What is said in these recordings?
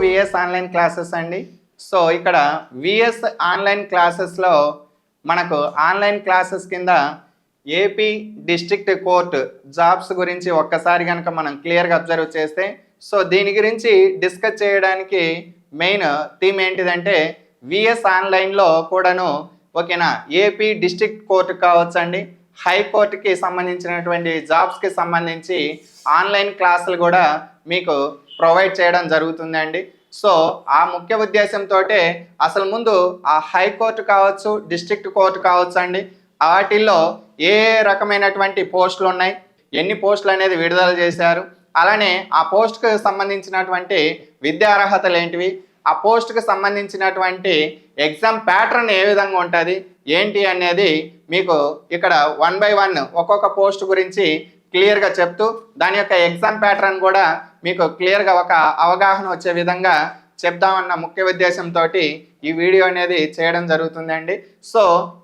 VS online classes అండి. So ఇక్కడ VS online క్లాసెస్లో మనకు ఆన్లైన్ క్లాసెస్ కింద ఏపీ డిస్ట్రిక్ట్ కోర్ట్ జాబ్స్ గురించి ఒక్కసారి కనుక మనం క్లియర్గా అబ్జర్వ్ చేస్తే, సో దీని గురించి డిస్కస్ చేయడానికి మెయిన్ థీమ్ ఏంటిదంటే విఎస్ ఆన్లైన్లో కూడాను ఓకేనా ఏపీ డిస్ట్రిక్ట్ కోర్టు కావచ్చండి, హైకోర్టుకి సంబంధించినటువంటి జాబ్స్కి సంబంధించి ఆన్లైన్ క్లాసులు కూడా మీకు ప్రొవైడ్ చేయడం జరుగుతుందండి. సో ఆ ముఖ్య ఉద్దేశంతో అసలు ముందు ఆ హైకోర్టు కావచ్చు, డిస్ట్రిక్ట్ కోర్టు కావచ్చు అండి, వాటిల్లో ఏ రకమైనటువంటి పోస్టులు ఉన్నాయి, ఎన్ని పోస్టులు అనేది విడుదల చేశారు, అలానే ఆ పోస్ట్కి సంబంధించినటువంటి విద్యా అర్హతలు ఏంటివి, ఆ పోస్ట్కి సంబంధించినటువంటి ఎగ్జామ్ ప్యాటర్న్ ఏ విధంగా ఉంటుంది ఏంటి అనేది మీకు ఇక్కడ 1 by 1 ఒక్కొక్క పోస్ట్ గురించి క్లియర్గా చెప్తూ దాని యొక్క ఎగ్జామ్ ప్యాటర్న్ కూడా మీకు క్లియర్గా ఒక అవగాహన వచ్చే విధంగా చెప్దామన్న ముఖ్య ఉద్దేశంతో ఈ వీడియో అనేది చేయడం జరుగుతుందండి. So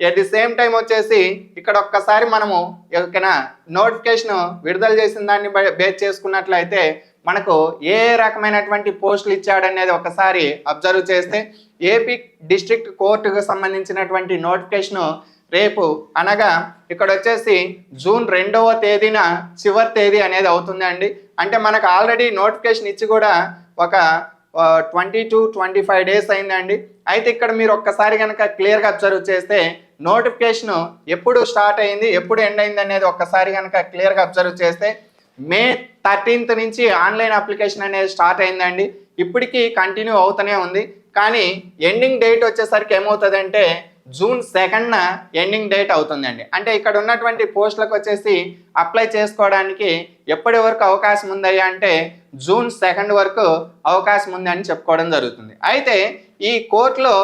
at the same time వచ్చేసి ఇక్కడ ఒక్కసారి మనము ఓకేనా నోటిఫికేషన్ విడుదల చేసిన దాన్ని బేస్ చేసుకున్నట్లయితే మనకు ఏ రకమైనటువంటి పోస్టులు ఇచ్చాడనేది ఒకసారి అబ్జర్వ్ చేస్తే ఏపీ డిస్ట్రిక్ట్ కోర్టుకు సంబంధించినటువంటి నోటిఫికేషన్ రేపు అనగా ఇక్కడ వచ్చేసి జూన్ 2వ తేదీన చివరి తేదీ అనేది అవుతుంది అండి. అంటే మనకు ఆల్రెడీ నోటిఫికేషన్ ఇచ్చి కూడా ఒక 20-25 డేస్ అయిందండి. అయితే ఇక్కడ మీరు ఒక్కసారి కనుక క్లియర్గా అబ్జర్వ్ చేస్తే నోటిఫికేషన్ ఎప్పుడు స్టార్ట్ అయింది, ఎప్పుడు ఎండ్ అయింది అనేది ఒక్కసారి కనుక క్లియర్గా అబ్జర్వ్ చేస్తే May 13th నుంచి ఆన్లైన్ అప్లికేషన్ అనేది స్టార్ట్ అయిందండి. ఇప్పటికీ కంటిన్యూ అవుతూనే ఉంది. కానీ ఎండింగ్ డేట్ వచ్చేసరికి ఏమవుతుందంటే June 2nd ఎండింగ్ డేట్ అవుతుందండి. అంటే ఇక్కడ ఉన్నటువంటి పోస్టులకు వచ్చేసి అప్లై చేసుకోవడానికి ఎప్పటి వరకు అవకాశం ఉందయ్యా అంటే June 2nd వరకు అవకాశం ఉంది అని చెప్పుకోవడం జరుగుతుంది. అయితే ఈ కోర్టులో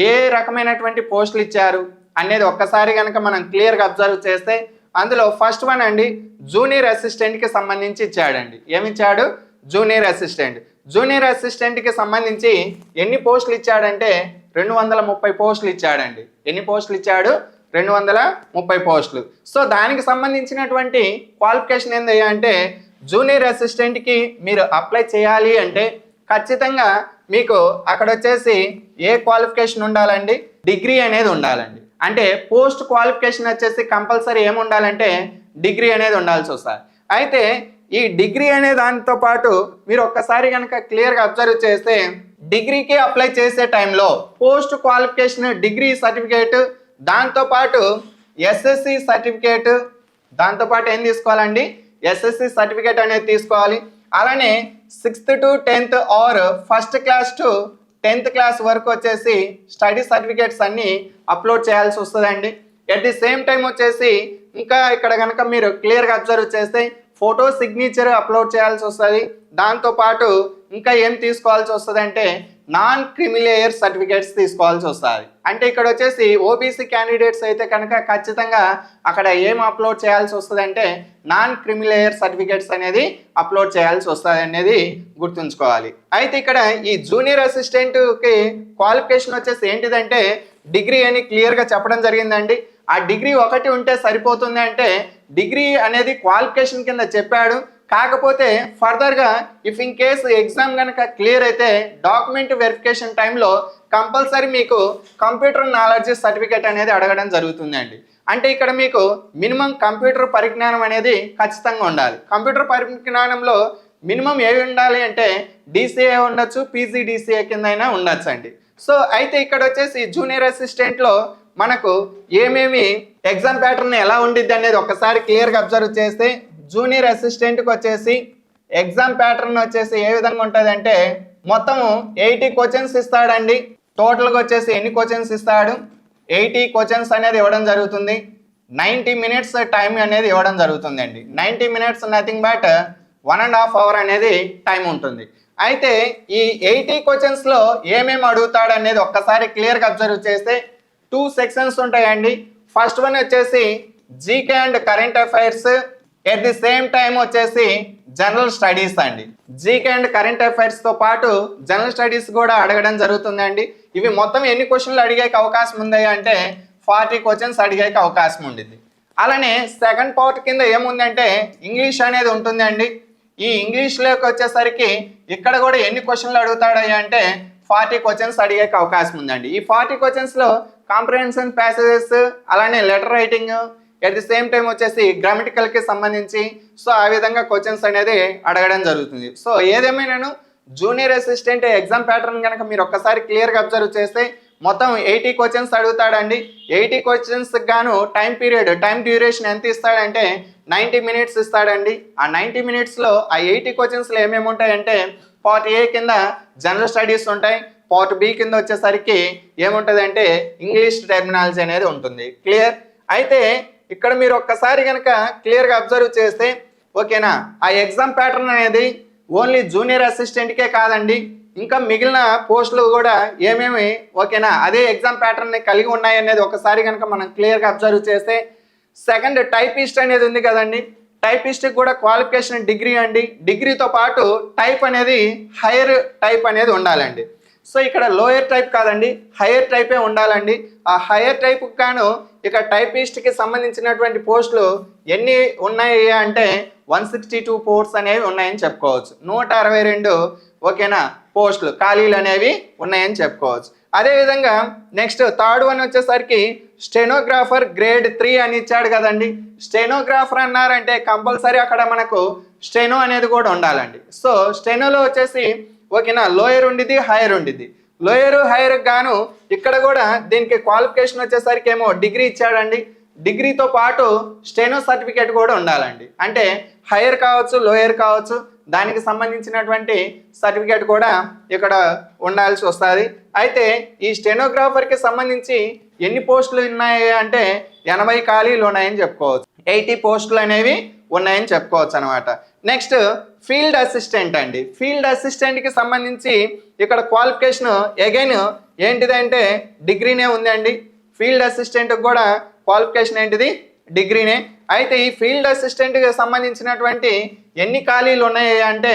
ఏ రకమైనటువంటి పోస్టులు ఇచ్చారు అనేది ఒక్కసారి కనుక మనం క్లియర్గా అబ్జర్వ్ చేస్తే అందులో ఫస్ట్ వన్ అండి జూనియర్ అసిస్టెంట్కి సంబంధించి ఇచ్చాడండి. ఏమిచ్చాడు? Junior assistant. జూనియర్ అసిస్టెంట్కి సంబంధించి ఎన్ని పోస్టులు ఇచ్చాడంటే 230 పోస్టులు ఇచ్చాడండి. ఎన్ని పోస్టులు ఇచ్చాడు? 230 పోస్టులు. సో దానికి సంబంధించినటువంటి క్వాలిఫికేషన్ ఏందయ్యా అంటే జూనియర్ అసిస్టెంట్కి మీరు అప్లై చేయాలి అంటే ఖచ్చితంగా మీకు అక్కడ వచ్చేసి ఏ క్వాలిఫికేషన్ ఉండాలండి? డిగ్రీ అనేది ఉండాలండి. అంటే పోస్ట్ క్వాలిఫికేషన్ వచ్చేసి కంపల్సరీ ఏమి ఉండాలంటే డిగ్రీ అనేది ఉండాల్సి వస్తుంది. అయితే ఈ డిగ్రీ అనే దానితో పాటు మీరు ఒక్కసారి కనుక క్లియర్గా అబ్జర్వ్ చేస్తే డిగ్రీకి అప్లై చేసే టైంలో పోస్ట్ క్వాలిఫికేషన్ డిగ్రీ సర్టిఫికేట్, దాంతోపాటు ఎస్ఎస్సి సర్టిఫికేట్, దాంతోపాటు ఏం తీసుకోవాలండి? ఎస్ఎస్సి సర్టిఫికేట్ అనేది తీసుకోవాలి. అలానే 6th to 10th or 1st class to 10th class వరకు వచ్చేసి స్టడీ సర్టిఫికేట్స్ అన్నీ అప్లోడ్ చేయాల్సి వస్తుందండి. ఎట్ ది సేమ్ టైం వచ్చేసి ఇంకా ఇక్కడ కనుక మీరు క్లియర్గా అబ్జర్వ్ చేస్తే ఫోటో సిగ్నేచర్ అప్లోడ్ చేయాల్సి వస్తుంది. దాంతోపాటు ఇంకా ఏం తీసుకోవాల్సి వస్తుంది అంటే నాన్ క్రిమిలేయర్ సర్టిఫికేట్స్ తీసుకోవాల్సి వస్తుంది. అంటే ఇక్కడ వచ్చేసి ఓబీసీ క్యాండిడేట్స్ అయితే కనుక ఖచ్చితంగా అక్కడ ఏం అప్లోడ్ చేయాల్సి వస్తుంది అంటే నాన్ క్రిమిలేయర్ సర్టిఫికేట్స్ అనేది అప్లోడ్ చేయాల్సి వస్తుంది అనేది గుర్తుంచుకోవాలి. అయితే ఇక్కడ ఈ జూనియర్ అసిస్టెంట్కి క్వాలిఫికేషన్ వచ్చేసి ఏంటిదంటే డిగ్రీ అని క్లియర్గా చెప్పడం జరిగిందండి. ఆ డిగ్రీ ఒకటి ఉంటే సరిపోతుంది అంటే డిగ్రీ అనేది క్వాలిఫికేషన్ కింద చెప్పాడు. కాకపోతే ఫర్దర్గా ఇఫ్ ఇన్ కేసు ఎగ్జామ్ కనుక క్లియర్ అయితే డాక్యుమెంట్ వెరిఫికేషన్ టైంలో కంపల్సరీ మీకు కంప్యూటర్ నాలెడ్జ్ సర్టిఫికేట్ అనేది అడగడం జరుగుతుందండి. అంటే ఇక్కడ మీకు మినిమం కంప్యూటర్ పరిజ్ఞానం అనేది ఖచ్చితంగా ఉండాలి. కంప్యూటర్ పరిజ్ఞానంలో మినిమం ఏవి ఉండాలి అంటే DCA ఉండొచ్చు, PGDCA కింద అయినా ఉండొచ్చు అండి. సో అయితే ఇక్కడ వచ్చేసి జూనియర్ అసిస్టెంట్లో మనకు ఏమేమి ఎగ్జామ్ ప్యాటర్న్ ఎలా ఉండిద్ది అనేది ఒకసారి క్లియర్గా అబ్జర్వ్ చేస్తే జూనియర్ అసిస్టెంట్కి వచ్చేసి ఎగ్జామ్ ప్యాటర్న్ వచ్చేసి ఏ విధంగా ఉంటుంది అంటే మొత్తము 80 క్వశ్చన్స్ ఇస్తాడండి. టోటల్గా వచ్చేసి ఎన్ని క్వశ్చన్స్ ఇస్తాడు? 80 క్వశ్చన్స్ అనేది ఇవ్వడం జరుగుతుంది. 90 minutes టైం అనేది ఇవ్వడం జరుగుతుందండి. 90 minutes నథింగ్ బట్ 1.5 hour అనేది టైం ఉంటుంది. అయితే ఈ 80 క్వశ్చన్స్లో ఏమేమి అడుగుతాడు అనేది ఒక్కసారి క్లియర్గా అబ్జర్వ్ చేస్తే 2 sections ఉంటాయండి. ఫస్ట్ వన్ వచ్చేసి GK and current affairs, at the same time వచ్చేసి జనరల్ స్టడీస్ అండి. జీకే అండ్ కరెంట్ అఫైర్స్తో పాటు జనరల్ స్టడీస్ కూడా అడగడం జరుగుతుందండి. ఇవి మొత్తం ఎన్ని క్వశ్చన్లు అడిగేకి అవకాశం ఉంది అంటే 40 క్వశ్చన్స్ అడిగేకి అవకాశం ఉండింది. అలానే సెకండ్ పార్ట్ కింద ఏముందంటే ఇంగ్లీష్ అనేది ఉంటుందండి. ఈ ఇంగ్లీష్లోకి వచ్చేసరికి ఇక్కడ కూడా ఎన్ని క్వశ్చన్లు అడుగుతాడయ్యా అంటే 40 క్వశ్చన్స్ అడిగే అవకాశం ఉందండి. ఈ 40 క్వశ్చన్స్లో కాంప్రహెన్షన్ ప్యాసేజెస్, అలానే letter writing, at the same time వచ్చేసి గ్రామటికల్కి సంబంధించి సో ఆ విధంగా క్వశ్చన్స్ అనేది అడగడం జరుగుతుంది. సో ఏదేమైనాను జూనియర్ అసిస్టెంట్ ఎగ్జామ్ ప్యాటర్న్ కనుక మీరు ఒక్కసారి క్లియర్గా అబ్జర్వ్ చేస్తే మొత్తం 80 క్వశ్చన్స్ అడుగుతాడండి. 80 క్వశ్చన్స్కి గాను టైం డ్యూరేషన్ ఎంత ఇస్తాడంటే 90 మినిట్స్ ఇస్తాడండి. ఆ 90 మినిట్స్లో ఆ 80 క్వశ్చన్స్లో ఏమేమి ఉంటాయంటే పార్ట్ ఏ కింద జనరల్ స్టడీస్ ఉంటాయి, పార్ట్ బి కింద వచ్చేసరికి ఏముంటుంది అంటే ఇంగ్లీష్ టెర్మినాలజీ అనేది ఉంటుంది. క్లియర్? అయితే ఇక్కడ మీరు ఒక్కసారి కనుక క్లియర్గా అబ్జర్వ్ చేస్తే ఓకేనా, ఆ ఎగ్జామ్ ప్యాటర్న్ అనేది ఓన్లీ జూనియర్ అసిస్టెంట్కే కాదండి, ఇంకా మిగిలిన పోస్టులు కూడా ఏమేమి ఓకేనా అదే ఎగ్జామ్ ప్యాటర్న్ని కలిగి ఉన్నాయి అనేది ఒకసారి కనుక మనం క్లియర్గా అబ్జర్వ్ చేస్తే సెకండ్ టైపిస్ట్ అనేది ఉంది కదండి, టైపిస్ట్కి కూడా క్వాలిఫికేషన్ డిగ్రీ అండి. డిగ్రీతో పాటు టైప్ అనేది హైయర్ టైప్ అనేది ఉండాలండి. సో ఇక్కడ లోయర్ టైప్ కాదండి, హైయర్ టైపే ఉండాలండి. ఆ హైయర్ టైప్కి గాను ఇక టైపిస్ట్కి సంబంధించినటువంటి పోస్టులు ఎన్ని ఉన్నాయి అంటే 162 పోస్ట్స్ అనేవి ఉన్నాయని చెప్పుకోవచ్చు. 162 ఓకేనా పోస్టులు ఖాళీలు అనేవి ఉన్నాయని చెప్పుకోవచ్చు. అదేవిధంగా నెక్స్ట్ థర్డ్ వన్ వచ్చేసరికి స్టెనోగ్రాఫర్ గ్రేడ్ 3 అని ఇచ్చాడు కదండి. స్టెనోగ్రాఫర్ అన్నారంటే కంపల్సరీ అక్కడ మనకు స్టెనో అనేది కూడా ఉండాలండి. సో స్టెనోలో వచ్చేసి ఓకేనా లోయర్ ఉండిద్ది, హైయర్ ఉండిద్ది. లోయర్ హైయర్ గాను ఇక్కడ కూడా దీనికి క్వాలిఫికేషన్ వచ్చేసరికి ఏమో డిగ్రీ ఇచ్చాడండి. డిగ్రీతో పాటు స్టెనో సర్టిఫికేట్ కూడా ఉండాలండి. అంటే హైయర్ కావచ్చు, లోయర్ కావచ్చు, దానికి సంబంధించినటువంటి సర్టిఫికేట్ కూడా ఇక్కడ ఉండాల్సి వస్తుంది. అయితే ఈ స్టెనోగ్రాఫర్కి సంబంధించి ఎన్ని పోస్టులు ఉన్నాయి అంటే 80 ఖాళీలు ఉన్నాయని చెప్పుకోవచ్చు. 80 పోస్టులు అనేవి ఉన్నాయని చెప్పుకోవచ్చు అనమాట. నెక్స్ట్ ఫీల్డ్ అసిస్టెంట్ అండి. ఫీల్డ్ అసిస్టెంట్కి సంబంధించి ఇక్కడ క్వాలిఫికేషన్ అగైన్ ఏంటిదంటే డిగ్రీనే ఉందండి. ఫీల్డ్ అసిస్టెంట్కి కూడా క్వాలిఫికేషన్ ఏంటిది డిగ్రీనే. అయితే ఈ ఫీల్డ్ అసిస్టెంట్కి సంబంధించినటువంటి ఎన్ని ఖాళీలు ఉన్నాయి అంటే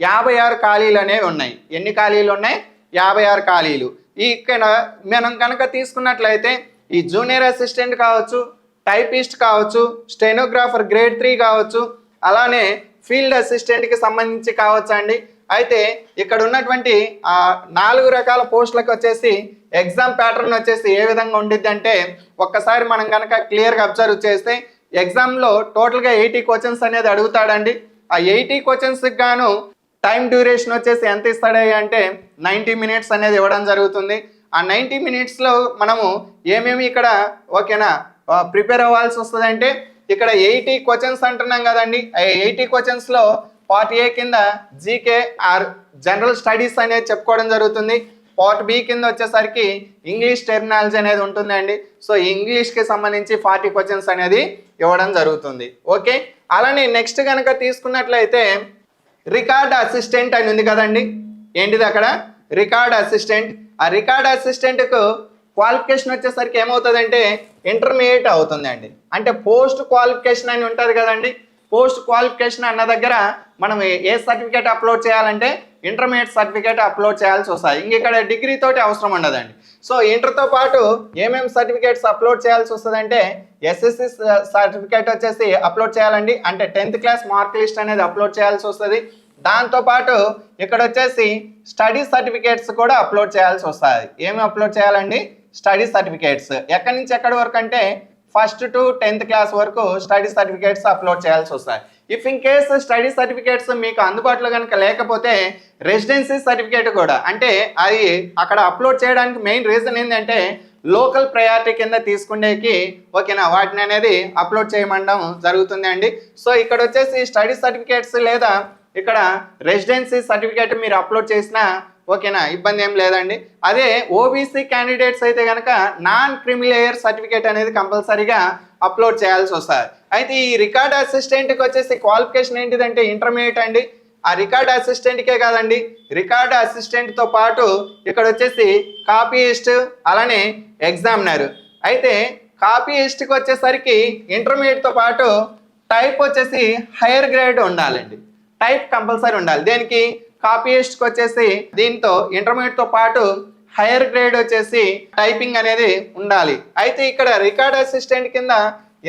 56 ఖాళీలు అనేవి ఉన్నాయి. ఎన్ని ఖాళీలు ఉన్నాయి? 56 ఖాళీలు. ఇక్కడ మనం కనుక తీసుకున్నట్లయితే ఈ జూనియర్ అసిస్టెంట్ కావచ్చు, టైపిస్ట్ కావచ్చు, స్టెనోగ్రాఫర్ గ్రేడ్ 3 కావచ్చు, అలానే ఫీల్డ్ అసిస్టెంట్కి సంబంధించి కావచ్చు అండి. అయితే ఇక్కడ ఉన్నటువంటి 4 రకాల పోస్టులకు వచ్చేసి ఎగ్జామ్ ప్యాటర్న్ వచ్చేసి ఏ విధంగా ఉండిద్ది అంటే ఒక్కసారి మనం కనుక క్లియర్గా అబ్జర్వ్ చేస్తే ఎగ్జామ్లో టోటల్గా 80 క్వశ్చన్స్ అనేది అడుగుతాడండి. ఆ 80 క్వశ్చన్స్కి గాను టైం డ్యూరేషన్ వచ్చేసి ఎంత ఇస్తాడే అంటే 90 మినిట్స్ అనేది ఇవ్వడం జరుగుతుంది. ఆ 90 మినిట్స్లో మనము ఏమేమి ఇక్కడ ఓకేనా ప్రిపేర్ అవ్వాల్సి వస్తుంది అంటే ఇక్కడ 80 క్వశ్చన్స్ అంటున్నాం కదండి. ఆ 80 క్వశ్చన్స్లో పార్ట్ ఏ కింద జీకే ఆర్ జనరల్ స్టడీస్ అనేది చెప్పుకోవడం జరుగుతుంది. పార్ట్ బి కింద వచ్చేసరికి ఇంగ్లీష్ టెర్మినాలజీ అనేది ఉంటుందండి. సో ఇంగ్లీష్కి సంబంధించి 40 క్వశ్చన్స్ అనేది ఇవ్వడం జరుగుతుంది. ఓకే, అలానే నెక్స్ట్ కనుక తీసుకున్నట్లయితే రికార్డ్ అసిస్టెంట్ అని ఉంది కదండి. ఏంటిది అక్కడ? Record assistant. ఆ రికార్డ్ అసిస్టెంట్కు క్వాలిఫికేషన్ వచ్చేసరికి ఏమవుతుందంటే ఇంటర్మీడియట్ అవుతుందండి. అంటే పోస్ట్ క్వాలిఫికేషన్ అని ఉంటుంది కదండి. పోస్ట్ క్వాలిఫికేషన్ అన్న దగ్గర మనం ఏ సర్టిఫికేట్ అప్లోడ్ చేయాలంటే ఇంటర్మీడియట్ సర్టిఫికేట్ అప్లోడ్ చేయాల్సి వస్తుంది. ఇంక ఇక్కడ డిగ్రీ తోటి అవసరం ఉండదండి. సో ఇంటర్తో పాటు ఏమేమి సర్టిఫికేట్స్ అప్లోడ్ చేయాల్సి వస్తుందంటే ఎస్ఎస్సి సర్టిఫికేట్ వచ్చేసి అప్లోడ్ చేయాలండి. అంటే 10th క్లాస్ మార్క్ లిస్ట్ అనేది అప్లోడ్ చేయాల్సి వస్తుంది. దాంతోపాటు ఇక్కడ వచ్చేసి స్టడీ సర్టిఫికేట్స్ కూడా అప్లోడ్ చేయాల్సి వస్తుంది. ఏమి అప్లోడ్ చేయాలండి? Study certificates. ఎక్కడి నుంచి ఎక్కడి వరకు అంటే 1st to 10th క్లాస్ వరకు స్టడీ సర్టిఫికేట్స్ అప్లోడ్ చేయాల్సి వస్తాయి. If in case study certificates మీకు అందుబాటులో కనుక లేకపోతే రెసిడెన్సీ సర్టిఫికేట్ కూడా, అంటే అది అక్కడ అప్లోడ్ చేయడానికి మెయిన్ రీజన్ ఏంటంటే లోకల్ ప్రయారిటీ కింద తీసుకునేకి ఓకేనా వాటిని అనేది అప్లోడ్ చేయమండం జరుగుతుంది అండి. సో ఇక్కడ వచ్చేసి స్టడీ సర్టిఫికేట్స్ లేదా ఇక్కడ రెసిడెన్సీ సర్టిఫికేట్ మీరు అప్లోడ్ చేసినా ఓకేనా ఇబ్బంది ఏం లేదండి. అదే ఓబీసీ క్యాండిడేట్స్ అయితే కనుక నాన్ క్రిమిలేయర్ సర్టిఫికేట్ అనేది కంపల్సరీగా అప్లోడ్ చేయాల్సి వస్తుంది. అయితే ఈ రికార్డ్ అసిస్టెంట్కి వచ్చేసి క్వాలిఫికేషన్ ఏంటిదంటే ఇంటర్మీడియట్ అండి. ఆ రికార్డ్ అసిస్టెంట్కే కాదండి, రికార్డ్ అసిస్టెంట్తో పాటు ఇక్కడ వచ్చేసి కాపీయిస్ట్ అలానే ఎగ్జామినర్. అయితే కాపీయిస్ట్కి వచ్చేసరికి ఇంటర్మీడియట్తో పాటు టైప్ వచ్చేసి హైయర్ గ్రేడ్ ఉండాలండి. టైప్ కంపల్సరీ ఉండాలి. దేనికి? కాపీయిస్ట్కి వచ్చేసి దీంతో ఇంటర్మీడియట్తో పాటు హైయర్ గ్రేడ్ వచ్చేసి టైపింగ్ అనేది ఉండాలి. అయితే ఇక్కడ రికార్డ్ అసిస్టెంట్ కింద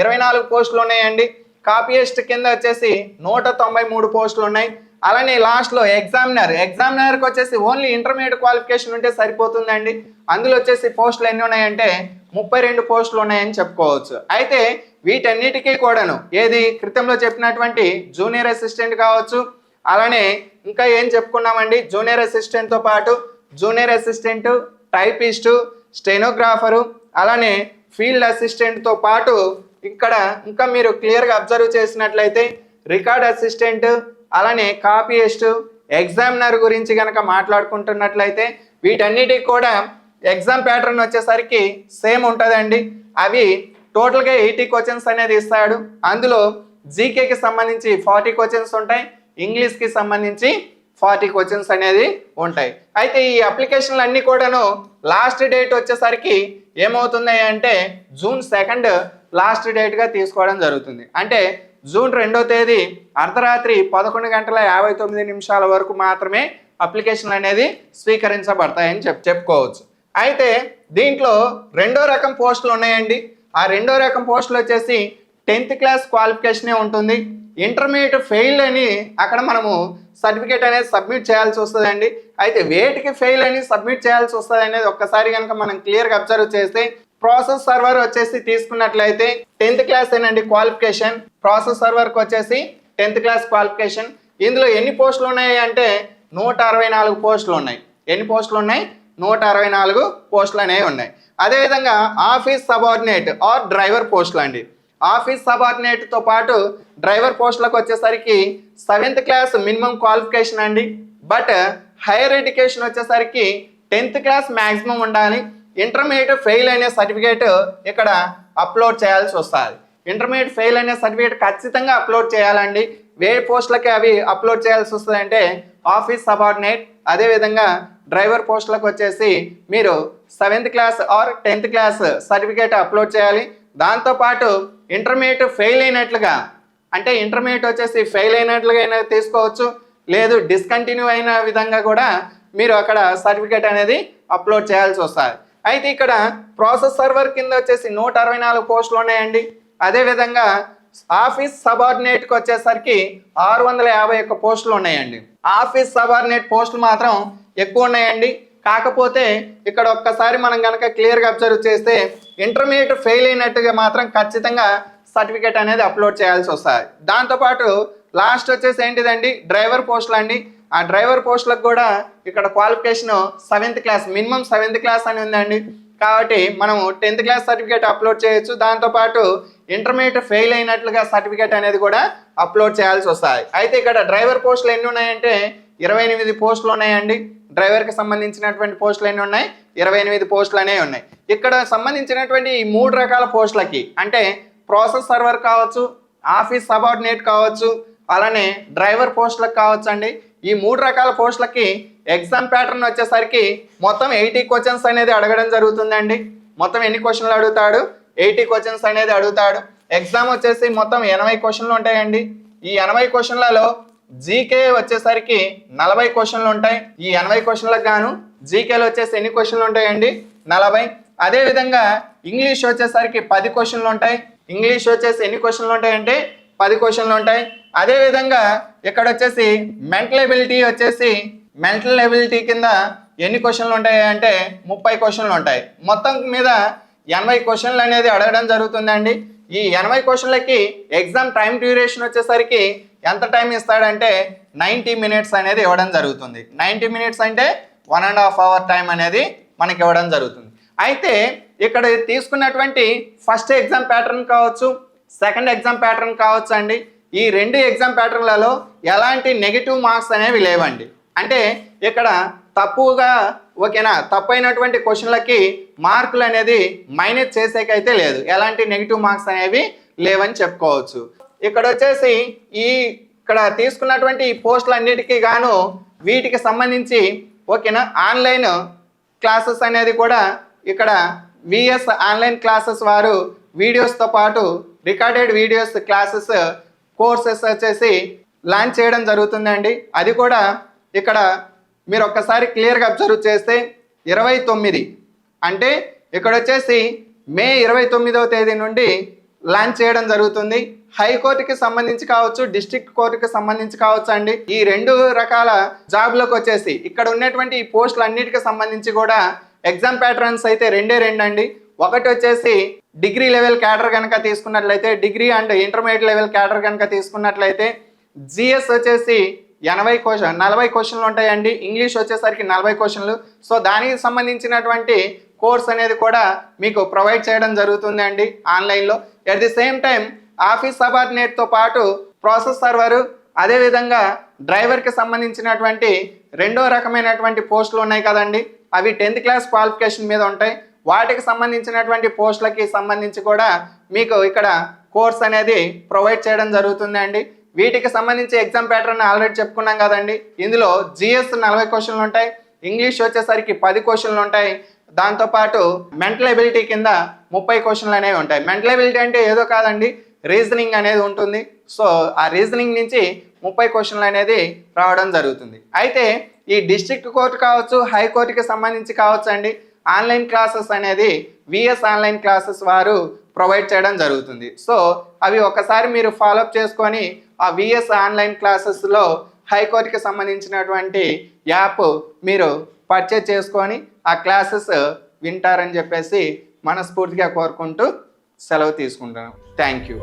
24 పోస్టులు ఉన్నాయండి. కాపీయిస్ట్ కింద వచ్చేసి 193 పోస్టులు ఉన్నాయి. అలానే లాస్ట్లో ఎగ్జామినర్కి వచ్చేసి ఓన్లీ ఇంటర్మీడియట్ క్వాలిఫికేషన్ ఉంటే సరిపోతుందండి. అందులో వచ్చేసి పోస్టులు ఎన్ని ఉన్నాయంటే 32 పోస్టులు ఉన్నాయని చెప్పుకోవచ్చు. అయితే వీటన్నిటికీ కూడాను ఏది క్రితంలో చెప్పినటువంటి జూనియర్ అసిస్టెంట్ కావచ్చు, అలానే ఇంకా ఏం చెప్పుకున్నామండి, జూనియర్ అసిస్టెంట్తో పాటు జూనియర్ అసిస్టెంట్, టైపిస్టు, స్టెనోగ్రాఫరు, అలానే ఫీల్డ్ అసిస్టెంట్తో పాటు ఇక్కడ ఇంకా మీరు క్లియర్గా అబ్జర్వ్ చేసినట్లయితే రికార్డ్ అసిస్టెంట్, అలానే కాపీయిస్ట్, ఎగ్జామినర్ గురించి కనుక మాట్లాడుకుంటున్నట్లయితే వీటన్నిటికి కూడా ఎగ్జామ్ ప్యాటర్న్ వచ్చేసరికి సేమ్ ఉంటుందండి. అవి టోటల్గా 80 క్వశ్చన్స్ అనేది ఇస్తాడు. అందులో జీకేకి సంబంధించి 40 క్వశ్చన్స్ ఉంటాయి, ఇంగ్లీష్కి సంబంధించి 40 క్వశ్చన్స్ అనేది ఉంటాయి. అయితే ఈ అప్లికేషన్లు అన్నీ కూడాను లాస్ట్ డేట్ వచ్చేసరికి ఏమవుతుంది అంటే జూన్ 2 లాస్ట్ డేట్గా తీసుకోవడం జరుగుతుంది. అంటే జూన్ 2వ తేదీ అర్ధరాత్రి 11:59 వరకు మాత్రమే అప్లికేషన్ అనేది స్వీకరించబడతాయని చెప్పుకోవచ్చు. అయితే దీంట్లో 2వ రకం పోస్టులు ఉన్నాయండి. ఆ 2వ రకం పోస్టులు వచ్చేసి 10th క్లాస్ క్వాలిఫికేషనే ఉంటుంది. ఇంటర్మీడియట్ ఫెయిల్ అని అక్కడ మనము సర్టిఫికేట్ అనేది సబ్మిట్ చేయాల్సి వస్తుందండి. అయితే వేటికి ఫెయిల్ అని సబ్మిట్ చేయాల్సి వస్తుంది అనేది ఒక్కసారి కనుక మనం క్లియర్గా అబ్జర్వ్ చేస్తే ప్రాసెస్ సర్వర్ వచ్చేసి తీసుకున్నట్లయితే 10th క్లాస్ ఏనండి క్వాలిఫికేషన్. ప్రాసెస్ సర్వర్కి వచ్చేసి 10th క్లాస్ క్వాలిఫికేషన్. ఇందులో ఎన్ని పోస్టులు ఉన్నాయి అంటే 164 పోస్టులు ఉన్నాయి. ఎన్ని పోస్టులు ఉన్నాయి? 164 పోస్టులు అనేవి ఉన్నాయి. అదేవిధంగా ఆఫీస్ సబార్డినేట్ ఆర్ డ్రైవర్ పోస్టులు అండి. ఆఫీస్ సబార్డినేట్తో పాటు డ్రైవర్ పోస్టులకు వచ్చేసరికి 7th క్లాస్ మినిమం క్వాలిఫికేషన్ అండి. బట్ హైయర్ ఎడ్యుకేషన్ వచ్చేసరికి 10th క్లాస్ మ్యాక్సిమం ఉండాలి. ఇంటర్మీడియట్ ఫెయిల్ అనే సర్టిఫికేట్ ఇక్కడ అప్లోడ్ చేయాల్సి వస్తుంది. ఇంటర్మీడియట్ ఫెయిల్ అనే సర్టిఫికేట్ ఖచ్చితంగా అప్లోడ్ చేయాలండి. వే పోస్టులకి అవి అప్లోడ్ చేయాల్సి వస్తుంది అంటే ఆఫీస్ సబార్డినేట్, అదేవిధంగా డ్రైవర్ పోస్టులకు వచ్చేసి మీరు 7th class or 10th class certificate upload చేయాలి. దాంతోపాటు ఇంటర్మీడియట్ ఫెయిల్ అయినట్లుగా అంటే ఇంటర్మీడియట్ వచ్చేసి ఫెయిల్ అయినట్లుగా అయినా తీసుకోవచ్చు, లేదు డిస్కంటిన్యూ అయిన విధంగా కూడా మీరు అక్కడ సర్టిఫికేట్ అనేది అప్లోడ్ చేయాల్సి వస్తుంది. అయితే ఇక్కడ ప్రాసెస్ సర్వర్ కింద వచ్చేసి 164 పోస్టులు ఉన్నాయండి. అదేవిధంగా ఆఫీస్ సబార్డినేట్కి వచ్చేసరికి 651 పోస్టులు ఉన్నాయండి. ఆఫీస్ సబార్డినేట్ పోస్టులు మాత్రం ఎక్కువ ఉన్నాయండి. కాకపోతే ఇక్కడ ఒక్కసారి మనం కనుక క్లియర్గా అబ్జర్వ్ చేస్తే ఇంటర్మీడియట్ ఫెయిల్ అయినట్టుగా మాత్రం ఖచ్చితంగా సర్టిఫికేట్ అనేది అప్లోడ్ చేయాల్సి వస్తుంది. దాంతోపాటు లాస్ట్ వచ్చేసి ఏంటిదండి, డ్రైవర్ పోస్టులు అండి. ఆ డ్రైవర్ పోస్టులకు కూడా ఇక్కడ qualification 7th class minimum 7th class అని ఉందండి. కాబట్టి మనము 10th క్లాస్ సర్టిఫికేట్ అప్లోడ్ చేయొచ్చు. దాంతోపాటు ఇంటర్మీడియట్ ఫెయిల్ అయినట్లుగా సర్టిఫికేట్ అనేది కూడా అప్లోడ్ చేయాల్సి వస్తుంది. అయితే ఇక్కడ డ్రైవర్ పోస్టులు ఎన్ని ఉన్నాయంటే 28 పోస్టులు ఉన్నాయండి. డ్రైవర్కి సంబంధించినటువంటి పోస్టులు ఎన్ని ఉన్నాయి? 28 పోస్టులు అనేవి ఉన్నాయి. ఇక్కడ సంబంధించినటువంటి ఈ 3 రకాల పోస్టులకి అంటే ప్రాసెస్ సర్వర్ కావచ్చు, ఆఫీస్ సబార్డినేట్ కావచ్చు, అలానే డ్రైవర్ పోస్టులకు కావచ్చు అండి. ఈ 3 రకాల పోస్టులకి ఎగ్జామ్ ప్యాటర్న్ వచ్చేసరికి మొత్తం 80 క్వశ్చన్స్ అనేది అడగడం జరుగుతుందండి. మొత్తం ఎన్ని క్వశ్చన్లు అడుగుతాడు? 80 క్వశ్చన్స్ అనేది అడుగుతాడు. ఎగ్జామ్ వచ్చేసి మొత్తం 80 క్వశ్చన్లు ఉంటాయండి. ఈ 80 క్వశ్చన్లలో జీకే వచ్చేసరికి 40 క్వశ్చన్లు ఉంటాయి. ఈ 80 క్వశ్చన్లకు గాను జీకేలో వచ్చేసి ఎన్ని క్వశ్చన్లు ఉంటాయండి? 40. అదేవిధంగా ఇంగ్లీష్ వచ్చేసరికి 10 క్వశ్చన్లు ఉంటాయి. ఇంగ్లీష్ వచ్చేసి ఎన్ని క్వశ్చన్లు ఉంటాయంటే 10 క్వశ్చన్లు ఉంటాయి. అదేవిధంగా ఇక్కడ వచ్చేసి మెంటల్ ఎబిలిటీ కింద ఎన్ని క్వశ్చన్లు ఉంటాయి అంటే 30 క్వశ్చన్లు ఉంటాయి. మొత్తం మీద 80 క్వశ్చన్లు అనేది అడగడం జరుగుతుందండి. ఈ 80 క్వశ్చన్లకి ఎగ్జామ్ టైం డ్యూరేషన్ వచ్చేసరికి ఎంత టైం ఇస్తాడంటే 90 మినిట్స్ అనేది ఇవ్వడం జరుగుతుంది. 90 మినిట్స్ అంటే 1.5 అవర్ టైం అనేది మనకి ఇవ్వడం జరుగుతుంది. అయితే ఇక్కడ తీసుకున్నటువంటి ఫస్ట్ ఎగ్జామ్ ప్యాటర్న్ కావచ్చు, సెకండ్ ఎగ్జామ్ ప్యాటర్న్ కావచ్చు అండి. ఈ 2 ఎగ్జామ్ ప్యాటర్న్లలో ఎలాంటి నెగిటివ్ మార్క్స్ అనేవి లేవండి. అంటే ఇక్కడ తప్పుగా తప్పైనటువంటి క్వశ్చన్లకి మార్కులు అనేది మైనస్ చేసేకైతే లేదు, ఎలాంటి నెగిటివ్ మార్క్స్ అనేవి లేవని చెప్పుకోవచ్చు. ఇక్కడ వచ్చేసి ఇక్కడ తీసుకున్నటువంటి ఈ పోస్టులు అన్నిటికీ గాను వీటికి సంబంధించి ఆన్లైన్ క్లాసెస్ అనేది కూడా ఇక్కడ విఎస్ ఆన్లైన్ క్లాసెస్ వారు వీడియోస్తో పాటు రికార్డెడ్ వీడియోస్ క్లాసెస్ కోర్సెస్ వచ్చేసి లాంచ్ చేయడం జరుగుతుందండి. అది కూడా ఇక్కడ మీరు ఒక్కసారి క్లియర్గా అబ్జర్వ్ చేస్తే 29 అంటే ఇక్కడ వచ్చేసి మే 29వ తేదీ నుండి లాంచ్ చేయడం జరుగుతుంది. హైకోర్టుకి సంబంధించి కావచ్చు, డిస్ట్రిక్ట్ కోర్టుకి సంబంధించి కావచ్చు అండి. ఈ 2 రకాల జాబ్లకు వచ్చేసి ఇక్కడ ఉన్నటువంటి ఈ పోస్టులు అన్నిటికి సంబంధించి కూడా ఎగ్జామ్ ప్యాటర్న్స్ అయితే 2 అండి. ఒకటి వచ్చేసి డిగ్రీ లెవెల్ క్యాడర్ కనుక తీసుకున్నట్లయితే, degree and intermediate level cadre కనుక తీసుకున్నట్లయితే జిఎస్ వచ్చేసి 40 క్వశ్చన్లు ఉంటాయండి. ఇంగ్లీష్ వచ్చేసరికి 40 క్వశ్చన్లు. సో దానికి సంబంధించినటువంటి కోర్స్ అనేది కూడా మీకు ప్రొవైడ్ చేయడం జరుగుతుంది అండి ఆన్లైన్లో. At the same time office సబార్డినేట్తో పాటు ప్రాసెస్ సర్వరు, అదేవిధంగా డ్రైవర్కి సంబంధించినటువంటి 2వ రకమైనటువంటి పోస్టులు ఉన్నాయి కదండి, అవి 10th క్లాస్ క్వాలిఫికేషన్ మీద ఉంటాయి. వాటికి సంబంధించినటువంటి పోస్టులకి సంబంధించి కూడా మీకు ఇక్కడ కోర్స్ అనేది ప్రొవైడ్ చేయడం జరుగుతుంది అండి. వీటికి సంబంధించి ఎగ్జామ్ ప్యాటర్న్ ఆల్రెడీ చెప్పుకున్నాం కదండి. ఇందులో జిఎస్ 40 క్వశ్చన్లు ఉంటాయి, ఇంగ్లీష్ వచ్చేసరికి 10 క్వశ్చన్లు ఉంటాయి. దాంతోపాటు మెంటల్ ఎబిలిటీ కింద 30 క్వశ్చన్లు అనేవి ఉంటాయి. మెంటల్ ఎబిలిటీ అంటే ఏదో కాదండి, రీజనింగ్ అనేది ఉంటుంది. సో ఆ రీజనింగ్ నుంచి 30 క్వశ్చన్లు అనేది రావడం జరుగుతుంది. అయితే ఈ డిస్ట్రిక్ట్ కోర్టు కావచ్చు, హైకోర్టుకి సంబంధించి కావచ్చు అండి, ఆన్లైన్ క్లాసెస్ అనేది విఎస్ ఆన్లైన్ క్లాసెస్ వారు ప్రొవైడ్ చేయడం జరుగుతుంది. సో అవి ఒకసారి మీరు ఫాలోఅప్ చేసుకొని ఆ విఎస్ ఆన్లైన్ క్లాసెస్లో హైకోర్టుకి సంబంధించినటువంటి యాప్ మీరు పర్చేజ్ చేసుకొని ఆ క్లాసెస్ వింటారని చెప్పేసి మనస్ఫూర్తిగా కోరుకుంటూ సెలవు తీసుకుంటాను. Thank you.